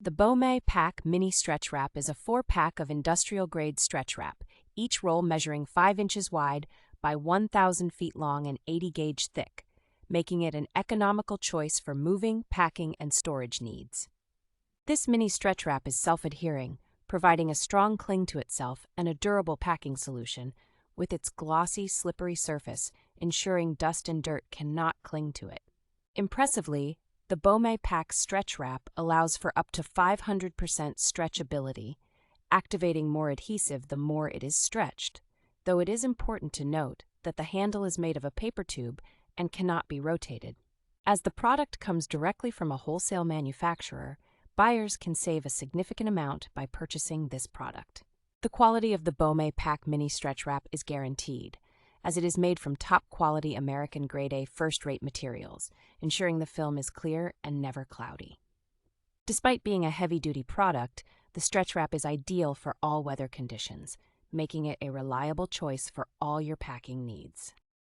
The BOMEI PACK Mini Stretch Wrap is a 4-pack of industrial-grade stretch wrap, each roll measuring 5 inches wide by 1,000 feet long and 80 gauge thick, making it an economical choice for moving, packing, and storage needs. This mini stretch wrap is self-adhering, providing a strong cling to itself and a durable packing solution, with its glossy, slippery surface ensuring dust and dirt cannot cling to it. Impressively, the BOMEI PACK stretch wrap allows for up to 500% stretchability, activating more adhesive the more it is stretched, though it is important to note that the handle is made of a paper tube and cannot be rotated. As the product comes directly from a wholesale manufacturer, buyers can save a significant amount by purchasing this product. The quality of the BOMEI PACK Mini Stretch Wrap is guaranteed, as it is made from top-quality American Grade A first-rate materials, ensuring the film is clear and never cloudy. Despite being a heavy-duty product, the stretch wrap is ideal for all weather conditions, making it a reliable choice for all your packing needs.